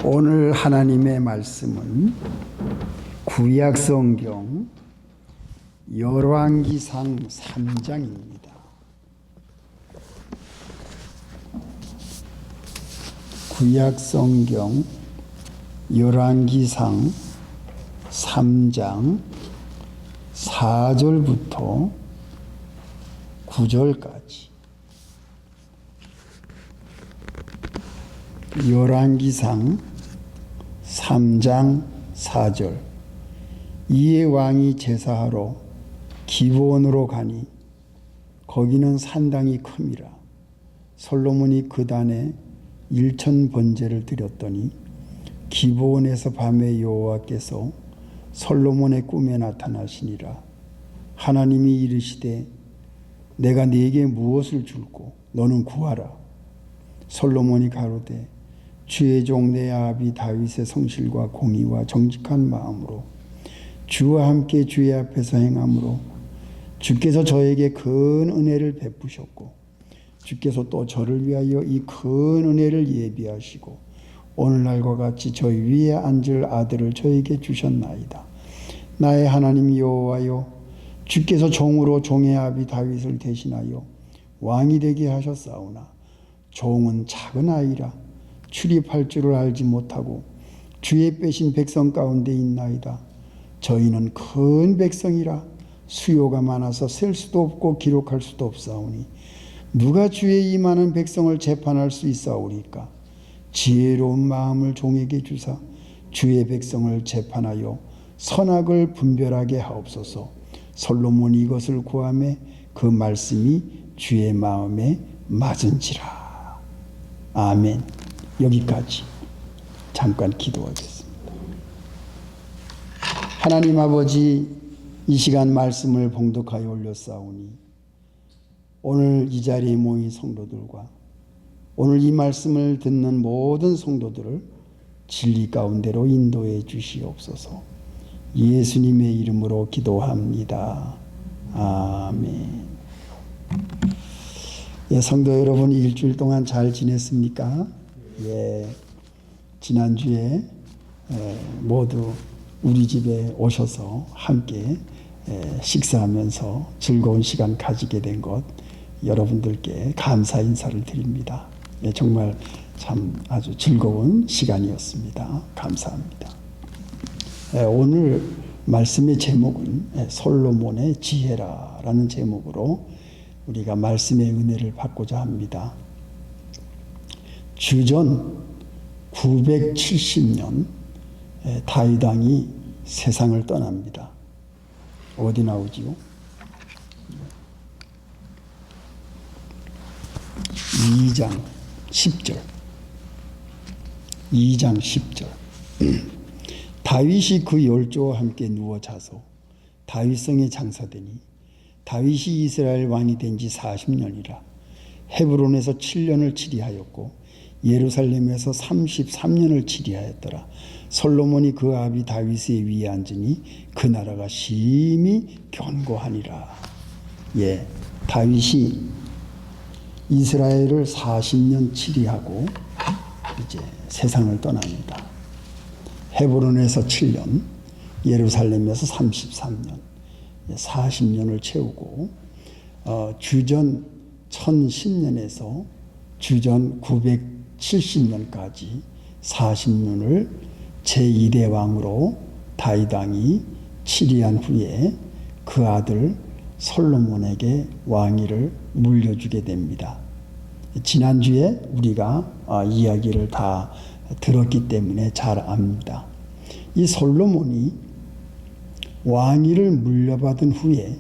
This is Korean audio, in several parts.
오늘 하나님의 말씀은 구약성경 열왕기상 3장입니다. 구약성경 열왕기상 3장 4절부터 9절까지. 열왕기상 3장 4절. 이에 왕이 제사하러 기브온으로 가니 거기는 산당이 큼이라. 솔로몬이 그 단에 1천 번제를 드렸더니 기브온에서 밤에 여호와께서 솔로몬의 꿈에 나타나시니라. 하나님이 이르시되 내가 네게 무엇을 줄꼬 너는 구하라. 솔로몬이 가로되 주의 종 내 아비 다윗의 성실과 공의와 정직한 마음으로 주와 함께 주의 앞에서 행함으로 주께서 저에게 큰 은혜를 베푸셨고 주께서 또 저를 위하여 이 큰 은혜를 예비하시고 오늘날과 같이 저희 위에 앉을 아들을 저에게 주셨나이다. 나의 하나님 여호와여, 주께서 종으로 종의 아비 다윗을 대신하여 왕이 되게 하셨사오나 종은 작은 아이라 출입할 줄을 알지 못하고 주의 빼신 백성 가운데 있나이다. 저희는 큰 백성이라 수요가 많아서 셀 수도 없고 기록할 수도 없사오니 누가 주의 이 많은 백성을 재판할 수 있사오리까? 지혜로운 마음을 종에게 주사 주의 백성을 재판하여 선악을 분별하게 하옵소서. 솔로몬이 이것을 구하매 그 말씀이 주의 마음에 맞은지라. 아멘. 여기까지 잠깐 기도하겠습니다. 하나님 아버지, 이 시간 말씀을 봉독하여 올렸사오니 오늘 이 자리에 모인 성도들과 오늘 이 말씀을 듣는 모든 성도들을 진리 가운데로 인도해 주시옵소서. 예수님의 이름으로 기도합니다. 아멘. 예, 성도 여러분, 일주일 동안 잘 지냈습니까? 예, 지난주에 모두 우리 집에 오셔서 함께 식사하면서 즐거운 시간 가지게 된 것 여러분들께 감사 인사를 드립니다. 예, 정말 참 아주 즐거운 시간이었습니다. 감사합니다. 오늘 말씀의 제목은 솔로몬의 지혜라라는 제목으로 우리가 말씀의 은혜를 받고자 합니다. 주전 970년 다윗 왕이 세상을 떠납니다. 어디 나오지요? 2장 10절. 2장 10절. 다윗이 그 열조와 함께 누워 자서 다윗성에 장사되니 다윗이 이스라엘 왕이 된 지 40년이라. 헤브론에서 7년을 치리하였고 예루살렘에서 33년을 치리하였더라. 솔로몬이 그 아비 다윗의 위에 앉으니 그 나라가 심히 견고하니라. 예, 다윗이 이스라엘을 40년 치리하고 이제 세상을 떠납니다. 헤브론에서 7년, 예루살렘에서 33년, 40년을 채우고 주전 1010년에서 주전 970년까지 40년을 제1의 왕으로 다윗 왕이 치리한 후에 그 아들 솔로몬에게 왕위를 물려주게 됩니다. 지난주에 우리가 이야기를 다 들었기 때문에 잘 압니다. 이 솔로몬이 왕위를 물려받은 후에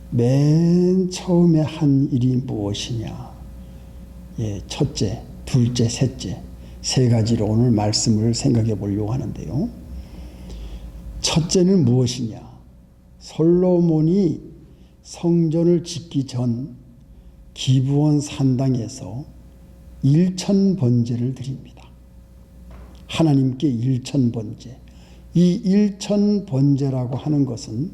맨 처음에 한 일이 무엇이냐? 예, 첫째, 둘째, 셋째, 세 가지로 오늘 말씀을 생각해 보려고 하는데요. 첫째는 무엇이냐? 솔로몬이 성전을 짓기 전 기브온 산당에서 1천 번제를 드립니다. 하나님께 1천 번제. 이 1천 번제라고 하는 것은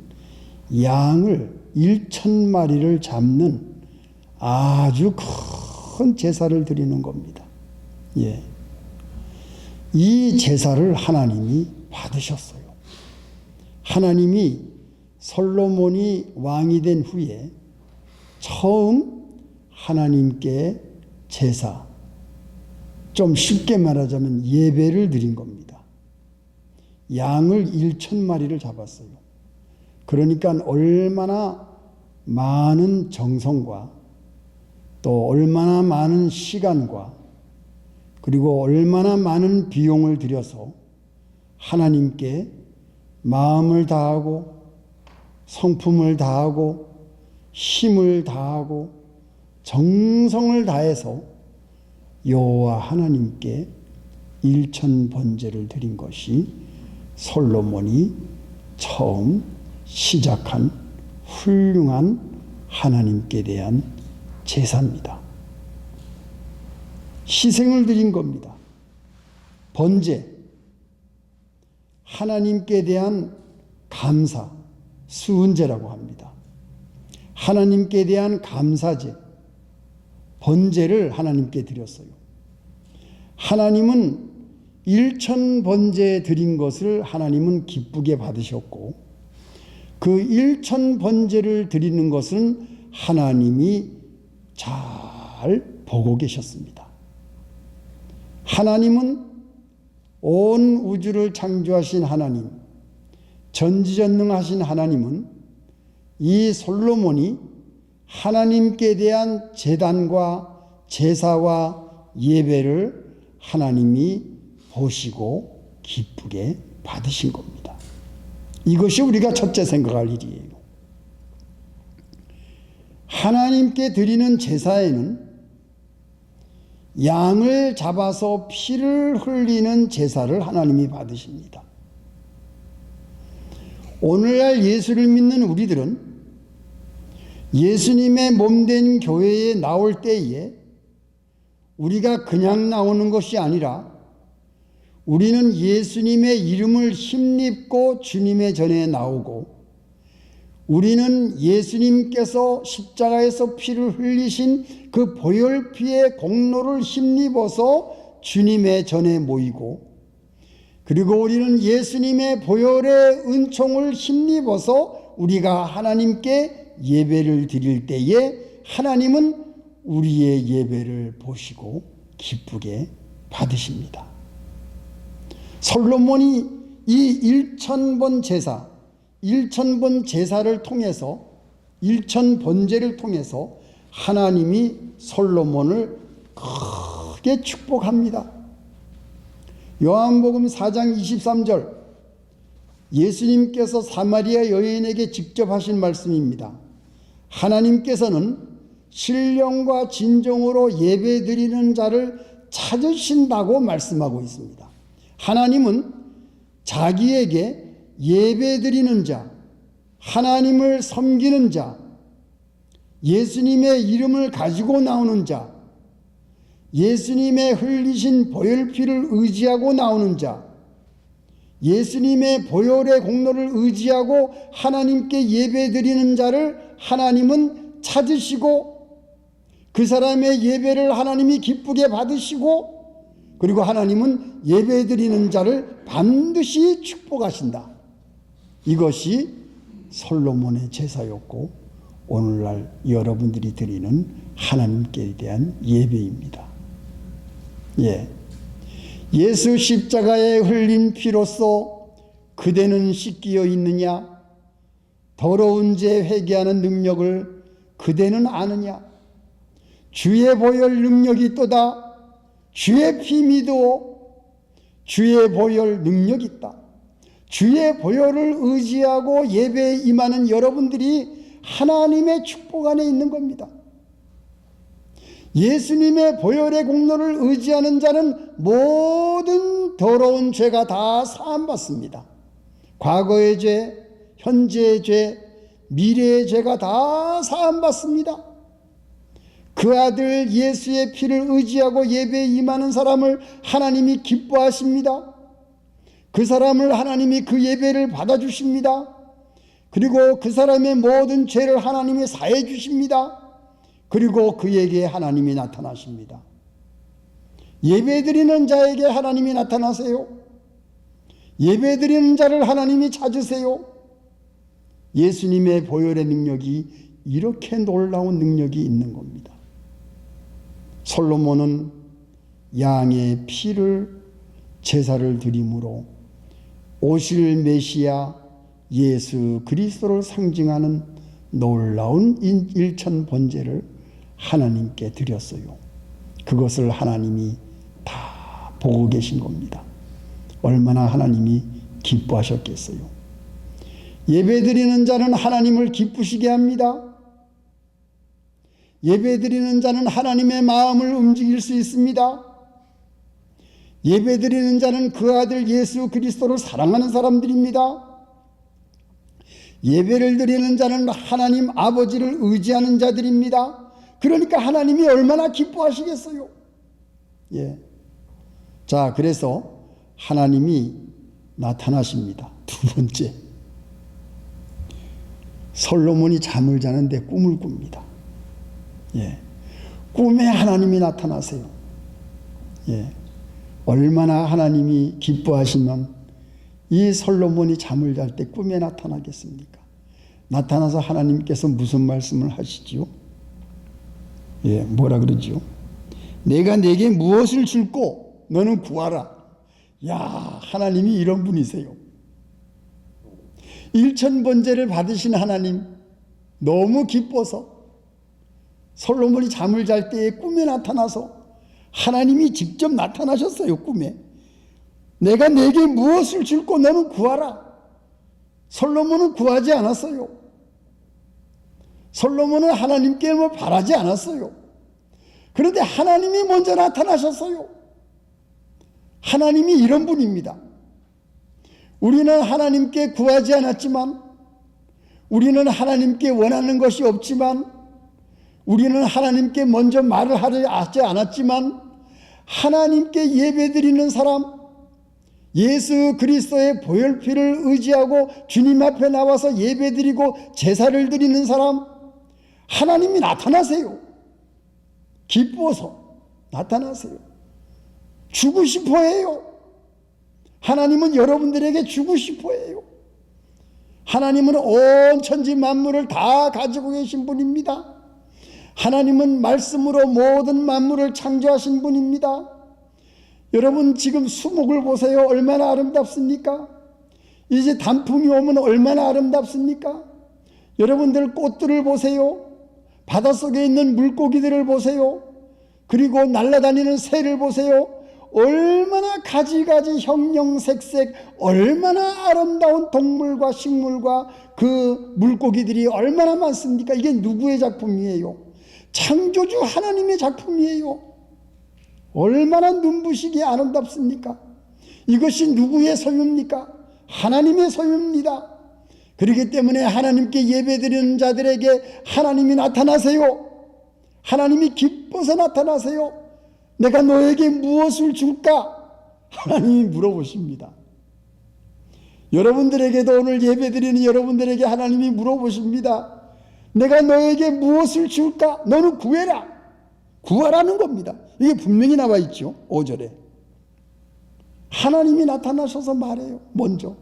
양을 1천 마리를 잡는 아주 큰 제사를 드리는 겁니다. 예. 이 제사를 하나님이 받으셨어요. 하나님이 솔로몬이 왕이 된 후에 처음 하나님께 제사, 좀 쉽게 말하자면 예배를 드린 겁니다. 양을 1,000마리를 잡았어요. 그러니까 얼마나 많은 정성과 또 얼마나 많은 시간과 그리고 얼마나 많은 비용을 들여서 하나님께 마음을 다하고 성품을 다하고 힘을 다하고 정성을 다해서 여호와 하나님께 1,000번제를 드린 것이 솔로몬이 처음 시작한 훌륭한 하나님께 대한 제사입니다. 희생을 드린 겁니다. 번제, 하나님께 대한 감사, 수은제라고 합니다. 하나님께 대한 감사제, 번제를 하나님께 드렸어요. 하나님은 1,000번제 드린 것을 하나님은 기쁘게 받으셨고 그 1,000번제를 드리는 것은 하나님이 잘 보고 계셨습니다. 하나님은 온 우주를 창조하신 하나님, 전지전능하신 하나님은 이 솔로몬이 하나님께 대한 제단과 제사와 예배를 하나님이 보시고 기쁘게 받으신 겁니다. 이것이 우리가 첫째 생각할 일이에요. 하나님께 드리는 제사에는 양을 잡아서 피를 흘리는 제사를 하나님이 받으십니다. 오늘날 예수를 믿는 우리들은 예수님의 몸된 교회에 나올 때에 우리가 그냥 나오는 것이 아니라 우리는 예수님의 이름을 힘입고 주님의 전에 나오고 우리는 예수님께서 십자가에서 피를 흘리신 그 보혈피의 공로를 힘입어서 주님의 전에 모이고 그리고 우리는 예수님의 보혈의 은총을 힘입어서 우리가 하나님께 예배를 드릴 때에 하나님은 우리의 예배를 보시고 기쁘게 받으십니다. 솔로몬이 이 1,000번 제사, 1,000번 제사를 통해서 1,000번제를 통해서 하나님이 솔로몬을 크게 축복합니다. 요한복음 4장 23절 예수님께서 사마리아 여인에게 직접 하신 말씀입니다. 하나님께서는 신령과 진정으로 예배드리는 자를 찾으신다고 말씀하고 있습니다. 하나님은 자기에게 예배드리는 자, 하나님을 섬기는 자, 예수님의 이름을 가지고 나오는 자, 예수님의 흘리신 보혈피를 의지하고 나오는 자, 예수님의 보혈의 공로를 의지하고 하나님께 예배드리는 자를 하나님은 찾으시고 그 사람의 예배를 하나님이 기쁘게 받으시고 그리고 하나님은 예배드리는 자를 반드시 축복하신다. 이것이 솔로몬의 제사였고 오늘날 여러분들이 드리는 하나님께 대한 예배입니다. 예수 십자가에 흘린 피로써 그대는 씻기어 있느냐? 더러운 죄 회개하는 능력을 그대는 아느냐? 주의 보혈 능력이 있도다. 주의 피 믿어. 주의 보혈 능력이 있다. 주의 보혈을 의지하고 예배에 임하는 여러분들이 하나님의 축복 안에 있는 겁니다. 예수님의 보혈의 공로를 의지하는 자는 모든 더러운 죄가 다 사함받습니다. 과거의 죄, 현재의 죄, 미래의 죄가 다 사함받습니다. 그 아들 예수의 피를 의지하고 예배에 임하는 사람을 하나님이 기뻐하십니다. 그 사람을 하나님이 그 예배를 받아주십니다. 그리고 그 사람의 모든 죄를 하나님이 사해 주십니다. 그리고 그에게 하나님이 나타나십니다. 예배드리는 자에게 하나님이 나타나세요. 예배드리는 자를 하나님이 찾으세요. 예수님의 보혈의 능력이 이렇게 놀라운 능력이 있는 겁니다. 솔로몬은 양의 피를 제사를 드림으로 오실 메시아 예수 그리스도를 상징하는 놀라운 일천 번제를 하나님께 드렸어요. 그것을 하나님이 다 보고 계신 겁니다. 얼마나 하나님이 기뻐하셨겠어요. 예배드리는 자는 하나님을 기쁘시게 합니다. 예배드리는 자는 하나님의 마음을 움직일 수 있습니다. 예배드리는 자는 그 아들 예수 그리스도를 사랑하는 사람들입니다. 예배를 드리는 자는 하나님 아버지를 의지하는 자들입니다. 그러니까 하나님이 얼마나 기뻐하시겠어요. 예. 자, 그래서 하나님이 나타나십니다. 두 번째, 솔로몬이 잠을 자는데 꿈을 꿉니다. 예. 꿈에 하나님이 나타나세요. 예. 얼마나 하나님이 기뻐하시면 이 솔로몬이 잠을 잘 때 꿈에 나타나겠습니까? 나타나서 하나님께서 무슨 말씀을 하시지요? 예, 뭐라 그러지요? 내가 내게 무엇을 줄고 너는 구하라. 야, 하나님이 이런 분이세요. 일천번제를 받으신 하나님, 너무 기뻐서 솔로몬이 잠을 잘 때에 꿈에 나타나서 하나님이 직접 나타나셨어요. 꿈에. 내가 내게 무엇을 줄고 너는 구하라. 솔로몬은 구하지 않았어요. 솔로몬은 하나님께 뭐 바라지 않았어요. 그런데 하나님이 먼저 나타나셨어요. 하나님이 이런 분입니다. 우리는 하나님께 구하지 않았지만, 우리는 하나님께 원하는 것이 없지만, 우리는 하나님께 먼저 말을 하지 않았지만, 하나님께 예배드리는 사람, 예수 그리스도의 보혈피를 의지하고 주님 앞에 나와서 예배드리고 제사를 드리는 사람, 하나님이 나타나세요. 기뻐서 나타나세요. 주고 싶어 해요. 하나님은 여러분들에게 주고 싶어 해요. 하나님은 온 천지 만물을 다 가지고 계신 분입니다. 하나님은 말씀으로 모든 만물을 창조하신 분입니다. 여러분 지금 수목을 보세요. 얼마나 아름답습니까? 이제 단풍이 오면 얼마나 아름답습니까? 여러분들 꽃들을 보세요. 바닷속에 있는 물고기들을 보세요. 그리고 날아다니는 새를 보세요. 얼마나 가지가지 형형색색, 얼마나 아름다운 동물과 식물과 그 물고기들이 얼마나 많습니까? 이게 누구의 작품이에요? 창조주 하나님의 작품이에요. 얼마나 눈부시게 아름답습니까? 이것이 누구의 소유입니까? 하나님의 소유입니다. 그렇기 때문에 하나님께 예배드리는 자들에게 하나님이 나타나세요. 하나님이 기뻐서 나타나세요. 내가 너에게 무엇을 줄까? 하나님이 물어보십니다. 여러분들에게도 오늘 예배드리는 여러분들에게 하나님이 물어보십니다. 내가 너에게 무엇을 줄까? 너는 구해라. 구하라는 겁니다. 이게 분명히 나와 있죠. 5절에. 하나님이 나타나셔서 말해요. 먼저.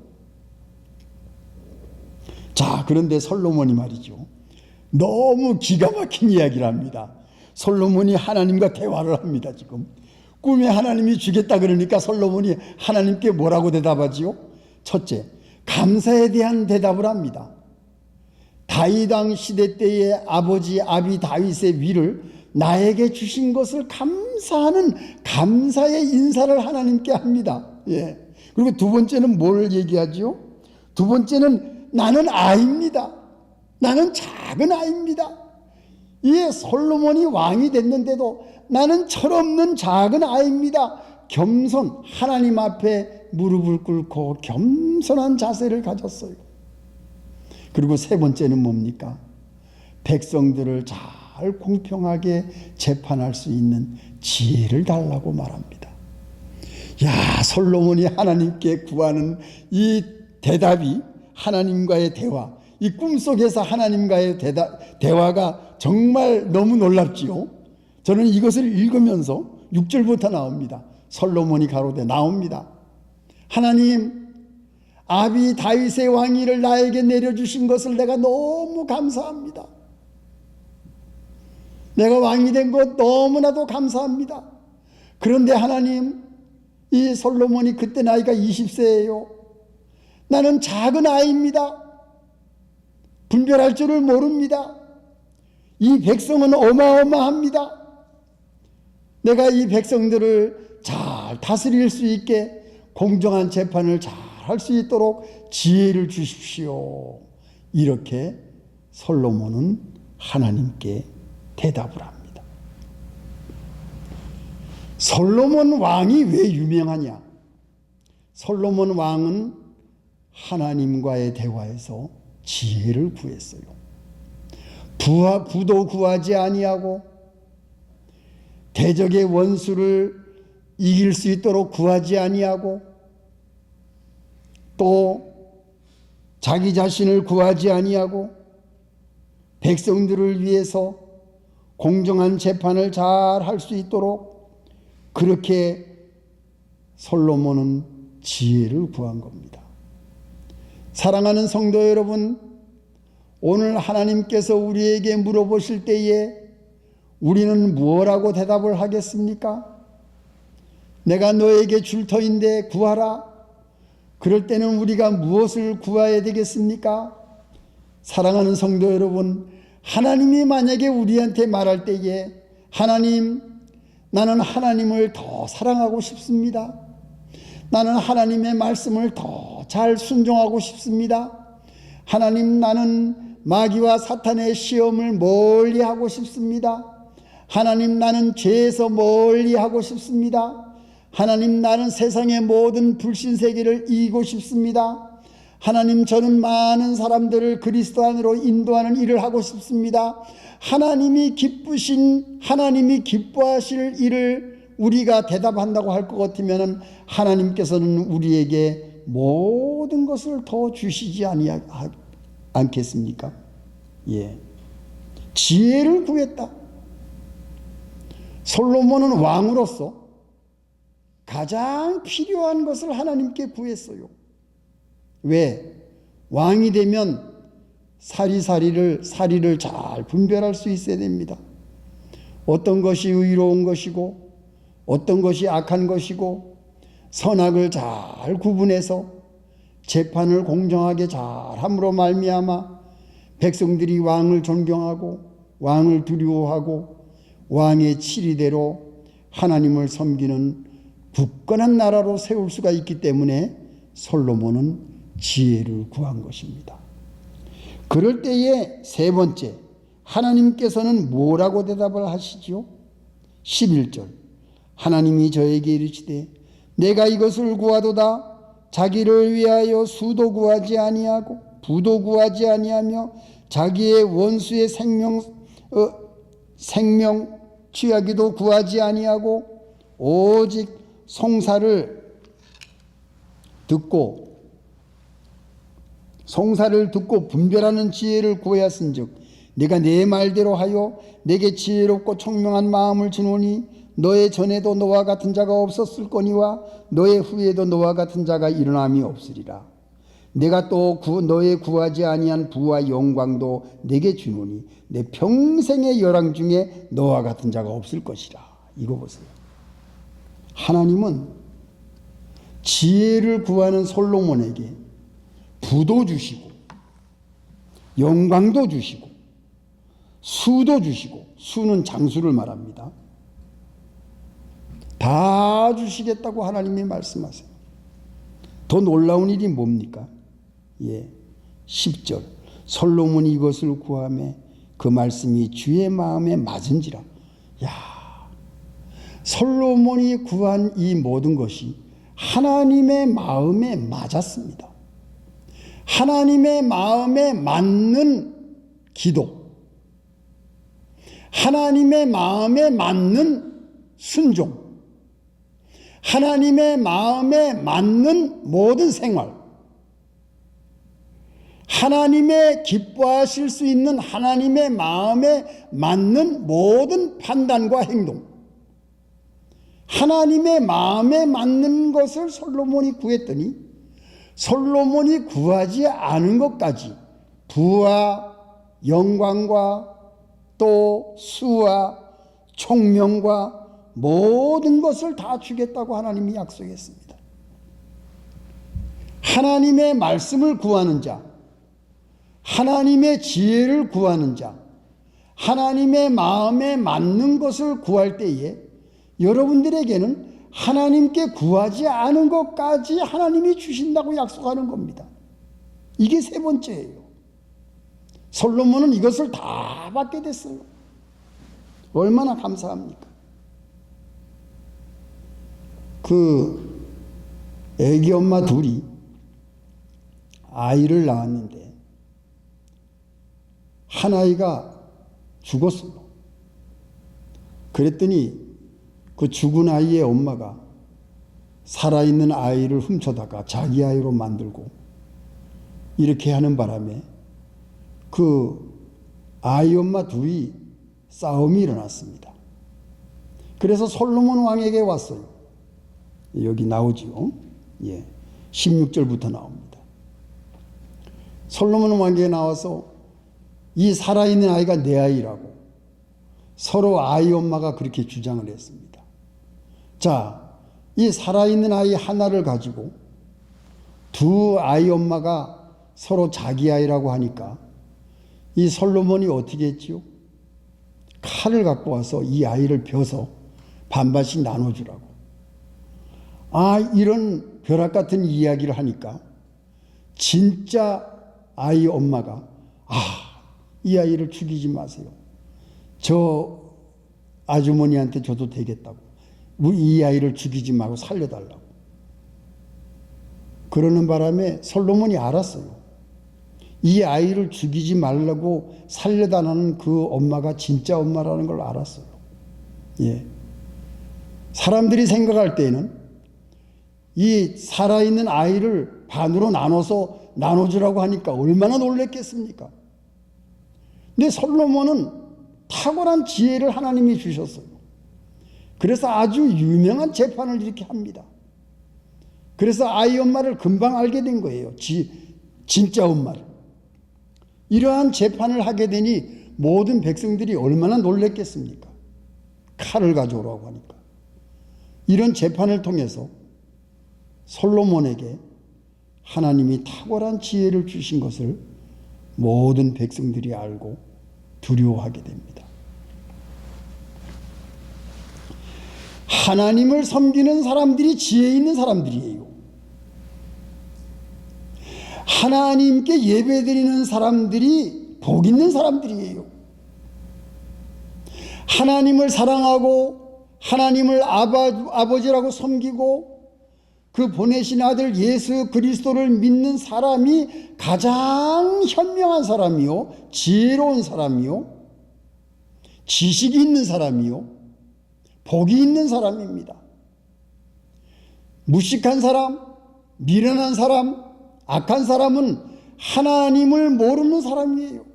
자, 그런데 솔로몬이 말이죠. 너무 기가 막힌 이야기를 합니다. 솔로몬이 하나님과 대화를 합니다. 지금 꿈에 하나님이 주겠다 그러니까 솔로몬이 하나님께 뭐라고 대답하지요? 첫째, 감사에 대한 대답을 합니다. 다윗 왕 시대 때의 아버지 아비 다윗의 위를 나에게 주신 것을 감사하는 감사의 인사를 하나님께 합니다. 예. 그리고 두 번째는 뭘 얘기하지요? 두 번째는 나는 아이입니다. 나는 작은 아이입니다. 이 솔로몬이 왕이 됐는데도 나는 철없는 작은 아이입니다. 겸손, 하나님 앞에 무릎을 꿇고 겸손한 자세를 가졌어요. 그리고 세 번째는 뭡니까? 백성들을 잘 공평하게 재판할 수 있는 지혜를 달라고 말합니다. 야, 솔로몬이 하나님께 구하는 이 대답이 하나님과의 대화, 이 꿈속에서 하나님과의 대화가 정말 너무 놀랍지요. 저는 이것을 읽으면서 6절부터 나옵니다. 솔로몬이 가로되 나옵니다. 하나님, 아비 다윗의 왕위를 나에게 내려주신 것을 내가 너무 감사합니다. 내가 왕이 된 것 너무나도 감사합니다. 그런데 하나님, 이 솔로몬이 그때 나이가 20세예요. 나는 작은 아이입니다. 분별할 줄을 모릅니다. 이 백성은 어마어마합니다. 내가 이 백성들을 잘 다스릴 수 있게 공정한 재판을 잘 할 수 있도록 지혜를 주십시오. 이렇게 솔로몬은 하나님께 대답을 합니다. 솔로몬 왕이 왜 유명하냐? 솔로몬 왕은 하나님과의 대화에서 지혜를 구했어요. 부도 구하지 아니하고 대적의 원수를 이길 수 있도록 구하지 아니하고 또 자기 자신을 구하지 아니하고 백성들을 위해서 공정한 재판을 잘 할 수 있도록 그렇게 솔로몬은 지혜를 구한 겁니다. 사랑하는 성도 여러분, 오늘 하나님께서 우리에게 물어보실 때에 우리는 무엇라고 대답을 하겠습니까? 내가 너에게 줄 터인데 구하라. 그럴 때는 우리가 무엇을 구해야 되겠습니까? 사랑하는 성도 여러분, 하나님이 만약에 우리한테 말할 때에 하나님, 나는 하나님을 더 사랑하고 싶습니다. 나는 하나님의 말씀을 더 잘 순종하고 싶습니다. 하나님, 나는 마귀와 사탄의 시험을 멀리 하고 싶습니다. 하나님, 나는 죄에서 멀리 하고 싶습니다. 하나님, 나는 세상의 모든 불신세계를 이기고 싶습니다. 하나님, 저는 많은 사람들을 그리스도 안으로 인도하는 일을 하고 싶습니다. 하나님이 기뻐하실 일을 우리가 대답한다고 할 것 같으면 하나님께서는 우리에게 모든 것을 더 주시지 않겠습니까? 예. 지혜를 구했다. 솔로몬은 왕으로서 가장 필요한 것을 하나님께 구했어요. 왜? 왕이 되면 사리를 잘 분별할 수 있어야 됩니다. 어떤 것이 의로운 것이고 어떤 것이 악한 것이고 선악을 잘 구분해서 재판을 공정하게 잘 함으로 말미암아 백성들이 왕을 존경하고 왕을 두려워하고 왕의 치리대로 하나님을 섬기는 굳건한 나라로 세울 수가 있기 때문에 솔로몬은 지혜를 구한 것입니다. 그럴 때에 세 번째, 하나님께서는 뭐라고 대답을 하시지요? 11절, 하나님이 저에게 이르시되 내가 이것을 구하도다. 자기를 위하여 수도 구하지 아니하고 부도 구하지 아니하며 자기의 원수의 생명 취하기도 구하지 아니하고 오직 송사를 듣고 분별하는 지혜를 구하였은즉 네가 내 말대로 하여 내게 지혜롭고 총명한 마음을 주노니 너의 전에도 너와 같은 자가 없었을 거니와 너의 후에도 너와 같은 자가 일어남이 없으리라. 내가 또 너의 구하지 아니한 부와 영광도 내게 주노니 내 평생의 열왕 중에 너와 같은 자가 없을 것이라. 이거 보세요. 하나님은 지혜를 구하는 솔로몬에게 부도 주시고 영광도 주시고 수도 주시고, 수는 장수를 말합니다. 다 주시겠다고 하나님이 말씀하세요. 더 놀라운 일이 뭡니까? 10절, 솔로몬이 이것을 구하매 그 말씀이 주의 마음에 맞은지라. 솔로몬이 구한 이 모든 것이 하나님의 마음에 맞았습니다. 하나님의 마음에 맞는 기도, 하나님의 마음에 맞는 순종, 하나님의 마음에 맞는 모든 생활, 하나님의 기뻐하실 수 있는 하나님의 마음에 맞는 모든 판단과 행동, 하나님의 마음에 맞는 것을 솔로몬이 구했더니 솔로몬이 구하지 않은 것까지 부와 영광과 또 수와 총명과 모든 것을 다 주겠다고 하나님이 약속했습니다. 하나님의 말씀을 구하는 자, 하나님의 지혜를 구하는 자, 하나님의 마음에 맞는 것을 구할 때에 여러분들에게는 하나님께 구하지 않은 것까지 하나님이 주신다고 약속하는 겁니다. 이게 세 번째예요. 솔로몬은 이것을 다 받게 됐어요. 얼마나 감사합니까? 그 애기 엄마 둘이 아이를 낳았는데 한 아이가 죽었어요. 그랬더니 그 죽은 아이의 엄마가 살아있는 아이를 훔쳐다가 자기 아이로 만들고 이렇게 하는 바람에 그 아이 엄마 둘이 싸움이 일어났습니다. 그래서 솔로몬 왕에게 왔어요. 여기 나오죠. 16절부터 나옵니다. 솔로몬 왕에게 나와서 이 살아있는 아이가 내 아이라고 서로 아이 엄마가 그렇게 주장을 했습니다. 자, 이 살아있는 아이 하나를 가지고 두 아이 엄마가 서로 자기 아이라고 하니까 이 솔로몬이 어떻게 했지요? 칼을 갖고 와서 이 아이를 벼서 반반씩 나눠주라고. 이런 벼락 같은 이야기를 하니까 진짜 아이 엄마가 이 아이를 죽이지 마세요. 저 아주머니한테 줘도 되겠다고. 이 아이를 죽이지 말고 살려달라고. 그러는 바람에 솔로몬이 알았어요. 이 아이를 죽이지 말라고 살려달라는 그 엄마가 진짜 엄마라는 걸 알았어요. 사람들이 생각할 때는 이 살아있는 아이를 반으로 나눠주라고 하니까 얼마나 놀랬겠습니까? 근데 솔로몬은 탁월한 지혜를 하나님이 주셨어요. 그래서 아주 유명한 재판을 이렇게 합니다. 그래서 아이 엄마를 금방 알게 된 거예요. 진짜 엄마를. 이러한 재판을 하게 되니 모든 백성들이 얼마나 놀랬겠습니까? 칼을 가져오라고 하니까. 이런 재판을 통해서 솔로몬에게 하나님이 탁월한 지혜를 주신 것을 모든 백성들이 알고 두려워하게 됩니다. 하나님을 섬기는 사람들이 지혜 있는 사람들이에요. 하나님께 예배드리는 사람들이 복 있는 사람들이에요. 하나님을 사랑하고 하나님을 아버지라고 섬기고 그 보내신 아들 예수 그리스도를 믿는 사람이 가장 현명한 사람이요, 지혜로운 사람이요, 지식이 있는 사람이요, 복이 있는 사람입니다. 무식한 사람, 미련한 사람, 악한 사람은 하나님을 모르는 사람이에요.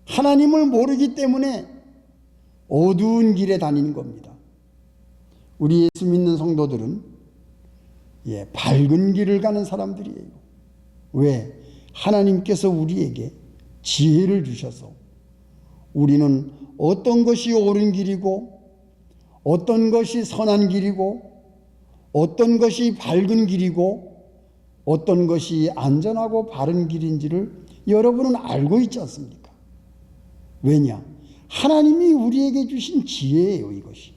하나님을 모르기 때문에 어두운 길에 다니는 겁니다. 우리 예수 믿는 성도들은 밝은 길을 가는 사람들이에요. 왜? 하나님께서 우리에게 지혜를 주셔서 우리는 어떤 것이 옳은 길이고 어떤 것이 선한 길이고 어떤 것이 밝은 길이고 어떤 것이 안전하고 바른 길인지를 여러분은 알고 있지 않습니까? 왜냐? 하나님이 우리에게 주신 지혜예요, 이것이.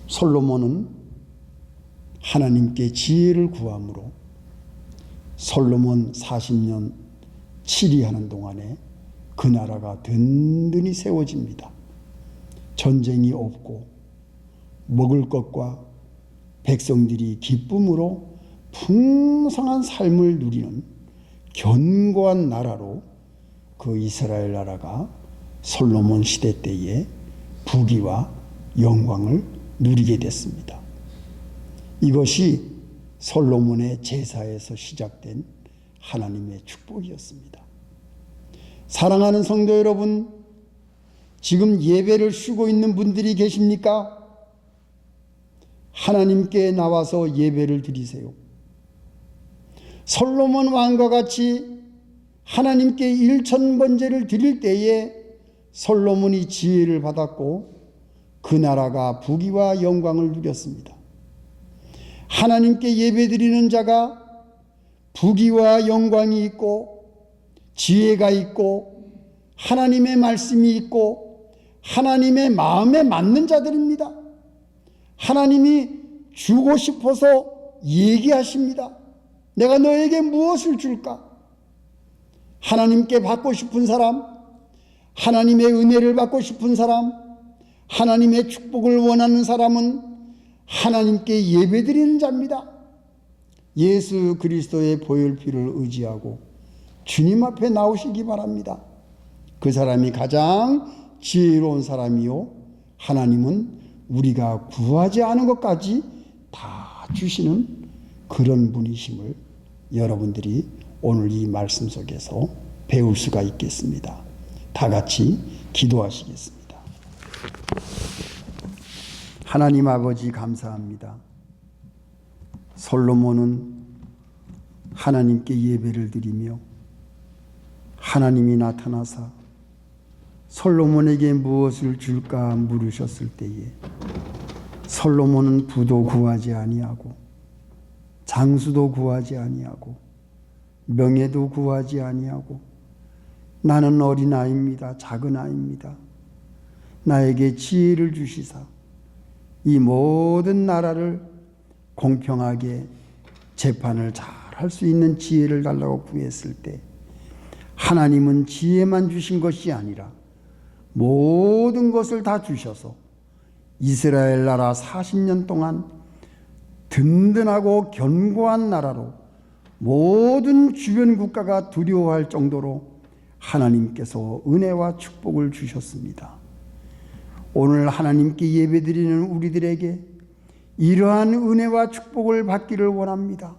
솔로몬은 하나님께 지혜를 구함으로 솔로몬 40년 치리하는 동안에 그 나라가 든든히 세워집니다. 전쟁이 없고 먹을 것과 백성들이 기쁨으로 풍성한 삶을 누리는 견고한 나라로 그 이스라엘 나라가 솔로몬 시대 때에 부귀와 영광을 누리게 됐습니다. 이것이 솔로몬의 제사에서 시작된 하나님의 축복이었습니다. 사랑하는 성도 여러분, 지금 예배를 쉬고 있는 분들이 계십니까? 하나님께 나와서 예배를 드리세요. 솔로몬 왕과 같이 하나님께 1000번제를 드릴 때에 솔로몬이 지혜를 받았고 그 나라가 부귀와 영광을 누렸습니다. 하나님께 예배드리는 자가 부귀와 영광이 있고 지혜가 있고 하나님의 말씀이 있고 하나님의 마음에 맞는 자들입니다. 하나님이 주고 싶어서 얘기하십니다. 내가 너에게 무엇을 줄까? 하나님께 받고 싶은 사람, 하나님의 은혜를 받고 싶은 사람, 하나님의 축복을 원하는 사람은 하나님께 예배드리는 자입니다. 예수 그리스도의 보혈피를 의지하고 주님 앞에 나오시기 바랍니다. 그 사람이 가장 지혜로운 사람이요, 하나님은 우리가 구하지 않은 것까지 다 주시는 그런 분이심을 여러분들이 오늘 이 말씀 속에서 배울 수가 있겠습니다. 다 같이 기도하시겠습니다. 하나님 아버지 감사합니다. 솔로몬은 하나님께 예배를 드리며 하나님이 나타나사 솔로몬에게 무엇을 줄까 물으셨을 때에 솔로몬은 부도 구하지 아니하고 장수도 구하지 아니하고 명예도 구하지 아니하고 나는 어린아이입니다. 작은 아이입니다. 나에게 지혜를 주시사 이 모든 나라를 공평하게 재판을 잘 할 수 있는 지혜를 달라고 구했을 때 하나님은 지혜만 주신 것이 아니라 모든 것을 다 주셔서 이스라엘 나라 40년 동안 든든하고 견고한 나라로 모든 주변 국가가 두려워할 정도로 하나님께서 은혜와 축복을 주셨습니다. 오늘 하나님께 예배드리는 우리들에게 이러한 은혜와 축복을 받기를 원합니다.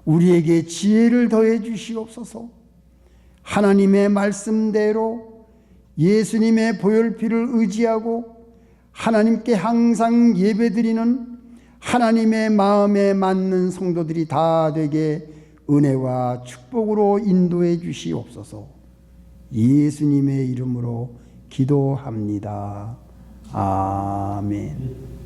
우리에게 지혜를 더해 주시옵소서. 하나님의 말씀대로 예수님의 보혈피를 의지하고 하나님께 항상 예배드리는 하나님의 마음에 맞는 성도들이 다 되게 은혜와 축복으로 인도해 주시옵소서. 예수님의 이름으로 기도합니다. 아멘.